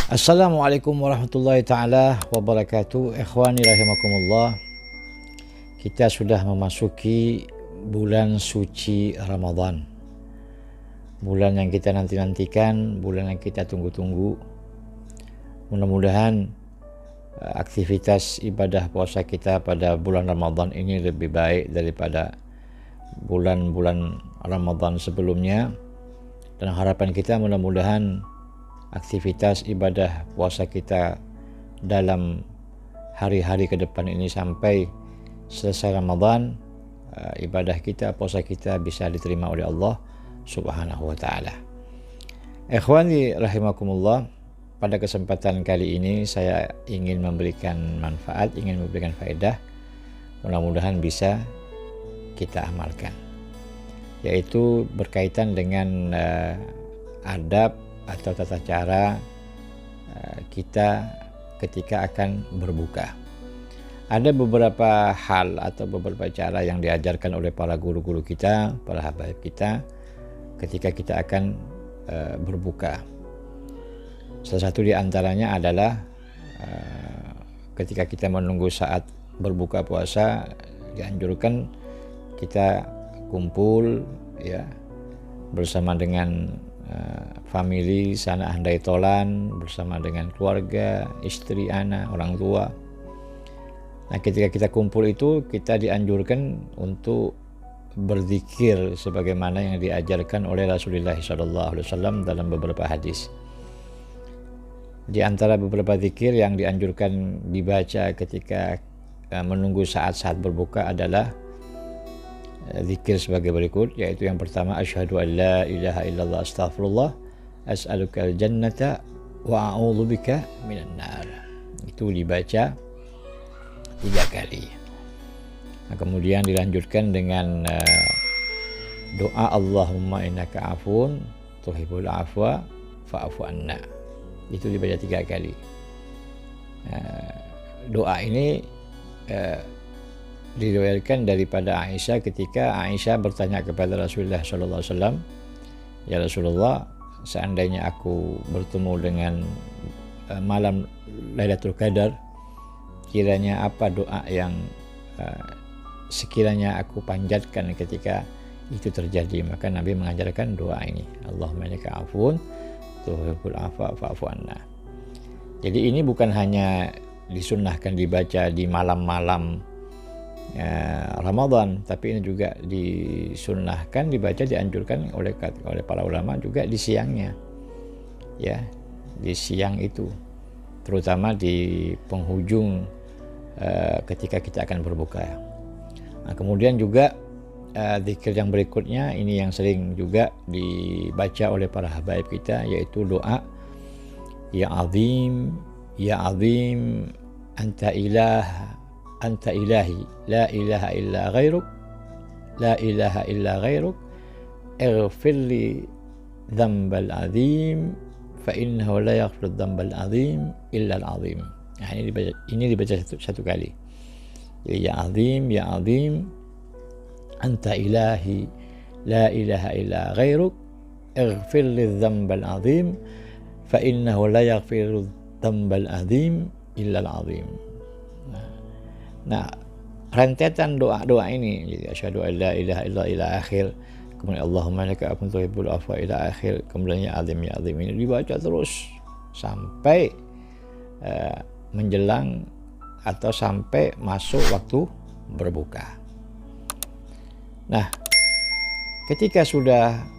Assalamualaikum warahmatullahi ta'ala wabarakatuh. Ikhwani rahimakumullah. Kita sudah memasuki bulan suci Ramadan, bulan yang kita nanti-nantikan, bulan yang kita tunggu-tunggu. Mudah-mudahan aktivitas ibadah puasa kita pada bulan Ramadan ini lebih baik daripada bulan-bulan Ramadan sebelumnya, dan harapan kita mudah-mudahan aktivitas ibadah puasa kita dalam hari-hari ke depan ini sampai selesai Ramadan, ibadah kita, puasa kita bisa diterima oleh Allah Subhanahu wa ta'ala. Ikhwani rahimakumullah, pada kesempatan kali ini saya ingin memberikan manfaat, ingin memberikan faedah, mudah-mudahan bisa kita amalkan, yaitu berkaitan dengan adab atau tata cara kita ketika akan berbuka. Ada beberapa hal atau beberapa cara yang diajarkan oleh para guru-guru kita, para habaib kita ketika kita akan berbuka. Salah satu di antaranya adalah ketika kita menunggu saat berbuka puasa, dianjurkan kita kumpul ya bersama dengan family, sanak handai tolan, bersama dengan keluarga, istri, anak, orang tua. Nah, ketika kita kumpul itu kita dianjurkan untuk berzikir sebagaimana yang diajarkan oleh Rasulullah SAW dalam beberapa hadis. Di antara beberapa zikir yang dianjurkan dibaca ketika menunggu saat-saat berbuka adalah zikir sebagai berikut, yaitu yang pertama, asyhadu an la ilaha illallah astaghfirullah as'alukal jannata wa a'udzubika minan nar. Itu dibaca 3 kali. Nah, kemudian dilanjutkan dengan doa Allahumma innaka afun tuhibbul afwa fa'fu anna. Itu dibaca 3 kali. Doa ini diriwayatkan daripada Aisyah ketika Aisyah bertanya kepada Rasulullah SAW, ya Rasulullah, seandainya aku bertemu dengan malam Lailatul Qadar, kiranya apa doa yang sekiranya aku panjatkan ketika itu terjadi? Maka Nabi mengajarkan doa ini, Allahumma innaka afun tuhibbul afwa fa'fu anna. Jadi ini bukan hanya disunnahkan dibaca di malam-malam Ramadan, tapi ini juga disunnahkan dibaca, dianjurkan oleh para ulama juga di siangnya, ya, di siang itu, terutama di penghujung ketika kita akan berbuka. Nah, kemudian juga zikir yang berikutnya ini yang sering juga dibaca oleh para habaib kita, yaitu doa ya azim anta ilahi la ilaha illa ghairuk ighfirli dzambal azim fa innahu la yaghfiru dzambal azim illa al azim. Nah, ini dibaca satu kali. Jadi ya azim anta ilahi la ilaha illa ghairuk ighfirli dzambal azim fa innahu la yaghfiru dzambal azim illa al azim. Nah, rentetan doa-doa ini, jadi asyhadu an la ilaha illallah ila akhir, kemudian Allahumma innaka afun tuhibbul afwa ila akhir, kemudian ya azim ini dibaca terus sampai menjelang atau sampai masuk waktu berbuka. Nah, ketika sudah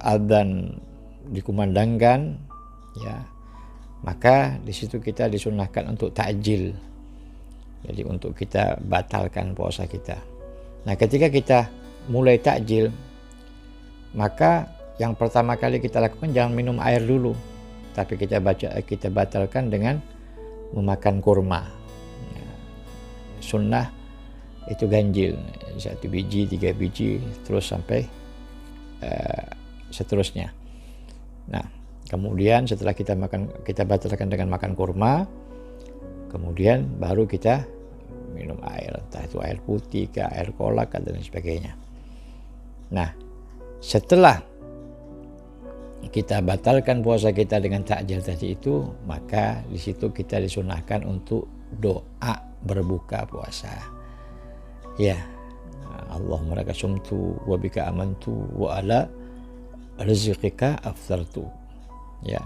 adzan dikumandangkan, ya, maka di situ kita disunnahkan untuk takjil. Jadi untuk kita batalkan puasa kita. Nah, ketika kita mulai takjil, maka yang pertama kali kita lakukan jangan minum air dulu, tapi kita batalkan dengan memakan kurma. Sunnah itu ganjil, 1 biji, 3 biji, terus sampai seterusnya. Nah, kemudian setelah kita batalkan dengan makan kurma, kemudian baru kita minum air, entah itu air putih, air kolak, dan sebagainya. Nah, setelah kita batalkan puasa kita dengan takjil tadi itu, maka di situ kita disunahkan untuk doa berbuka puasa. Ya, Allahumma laka sumtu wa bika amantu wa ala rizqika aftartu. Ya,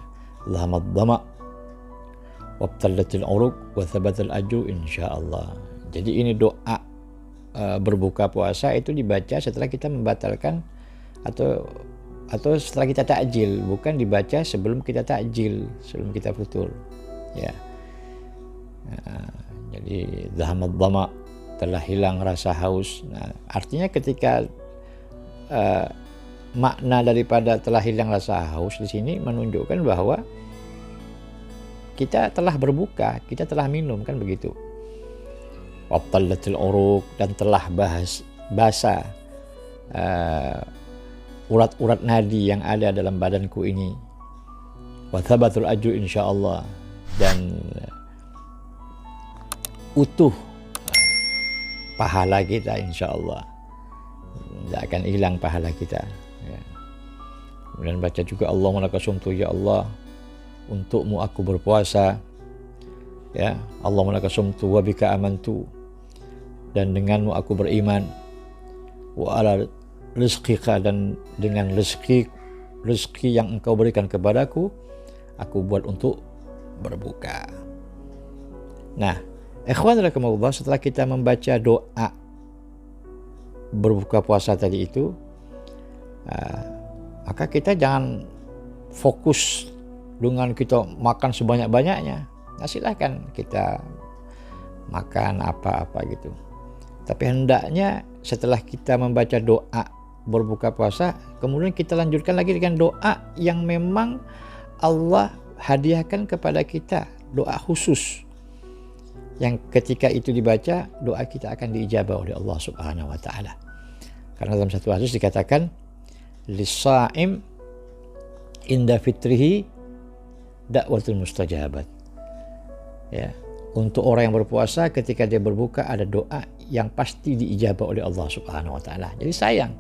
Allahumma dhama wabtallatil uruq wa thabatal ajru insyaallah. Jadi ini doa berbuka puasa itu dibaca setelah kita membatalkan atau setelah kita takjil, bukan dibaca sebelum kita takjil, sebelum kita futur. Ya. Jadi zahamad dhama, telah hilang rasa haus. Nah, artinya ketika makna daripada telah hilang rasa haus di sini menunjukkan bahwa kita telah berbuka, kita telah minum, kan begitu. Wabtallatil uruq, dan telah basah urat-urat nadi yang ada dalam badanku ini. Wa thabatul ajru insyaallah, dan utuh pahala kita insyaallah. Tidak akan hilang pahala kita. Ya. Kemudian baca juga Allahumma laka sumtu, ya Allah, untukmu aku berpuasa. Ya, Allahumma laka sumtu wa bika amantu, dan denganmu aku beriman. Wa ala rizqika, dan dengan rezeki yang engkau berikan kepadaku, aku buat untuk berbuka. Nah, ikhwan rahimakumullah, setelah kita membaca doa berbuka puasa tadi itu, maka kita jangan fokus dengan kita makan sebanyak-banyaknya. Nah, silahkan kita makan apa-apa gitu. Tapi hendaknya setelah kita membaca doa berbuka puasa, kemudian kita lanjutkan lagi dengan doa yang memang Allah hadiahkan kepada kita, doa khusus yang ketika itu dibaca, doa kita akan diijabah oleh Allah Subhanahu wa taala. Karena dalam satu hadis dikatakan, lis-sha'im inda fitrihi da'watul mustajabat. Ya, untuk orang yang berpuasa ketika dia berbuka ada doa yang pasti diijabah oleh Allah Subhanahu wa taala. Jadi sayang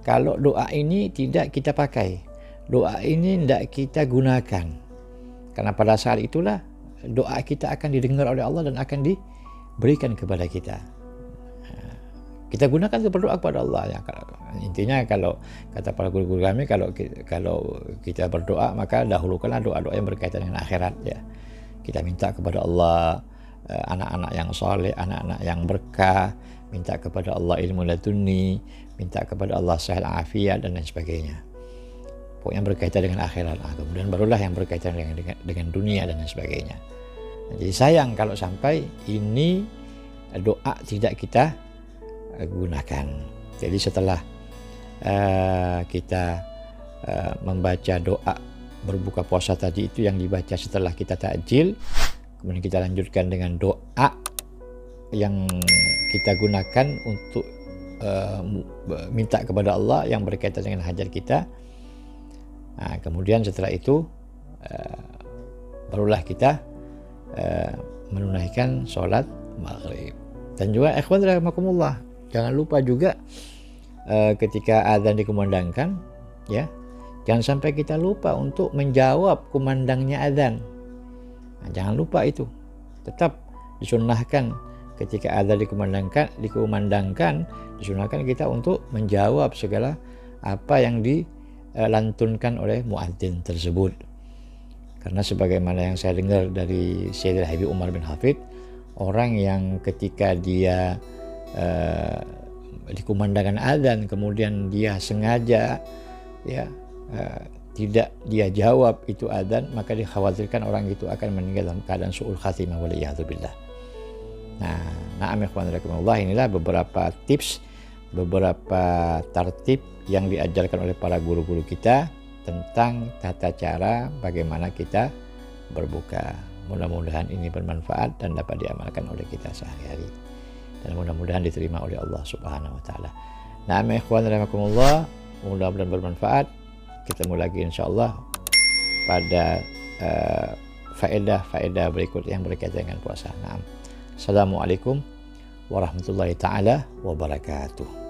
kalau doa ini tidak kita pakai, doa ini tidak kita gunakan, karena pada saat itulah doa kita akan didengar oleh Allah dan akan diberikan kepada kita. Kita gunakan untuk berdoa kepada Allah. Ya, intinya kalau kata para guru-guru kami, kalau kita berdoa maka dahulukanlah doa-doa yang berkaitan dengan akhirat. Ya, kita minta kepada Allah anak-anak yang soleh, anak-anak yang berkah, minta kepada Allah ilmu laduni, minta kepada Allah sehat afiat dan lain sebagainya. Pokoknya berkaitan dengan akhirat. Kemudian barulah yang berkaitan dengan dunia dan lain sebagainya. Jadi sayang kalau sampai ini doa tidak kita gunakan. Jadi setelah kita membaca doa berbuka puasa tadi itu yang dibaca setelah kita takjil, kemudian kita lanjutkan dengan doa yang kita gunakan untuk minta kepada Allah yang berkaitan dengan hajat kita. Nah, kemudian setelah itu barulah kita menunaikan sholat maghrib. Dan juga ikhwan rahimakumullah, jangan lupa juga ketika azan dikumandangkan, ya, jangan sampai kita lupa untuk menjawab kumandangnya azan. Nah, jangan lupa itu. Tetap disunnahkan ketika azan dikumandangkan, disunahkan kita untuk menjawab segala apa yang dilantunkan oleh muadzin tersebut. Karena sebagaimana yang saya dengar dari Sayyidil Habib Umar bin Hafid, orang yang ketika dia dikumandangkan azan kemudian dia sengaja tidak dia jawab itu azan, maka dikhawatirkan orang itu akan meninggal dalam keadaan su'ul khatimah waliyadzubillah. Na'am ikhwan rahimakumullah, inilah beberapa tips, beberapa tertib yang diajarkan oleh para guru-guru kita tentang tata cara bagaimana kita berbuka. Mudah-mudahan ini bermanfaat dan dapat diamalkan oleh kita sehari-hari, dan mudah-mudahan diterima oleh Allah Subhanahu wa taala. Na'am ikhwan rahimakumullah, mudah-mudahan bermanfaat. Ketemu lagi insyaallah pada faedah-faedah berikut yang berkaitan dengan puasa. Assalamualaikum warahmatullahi taala wabarakatuh.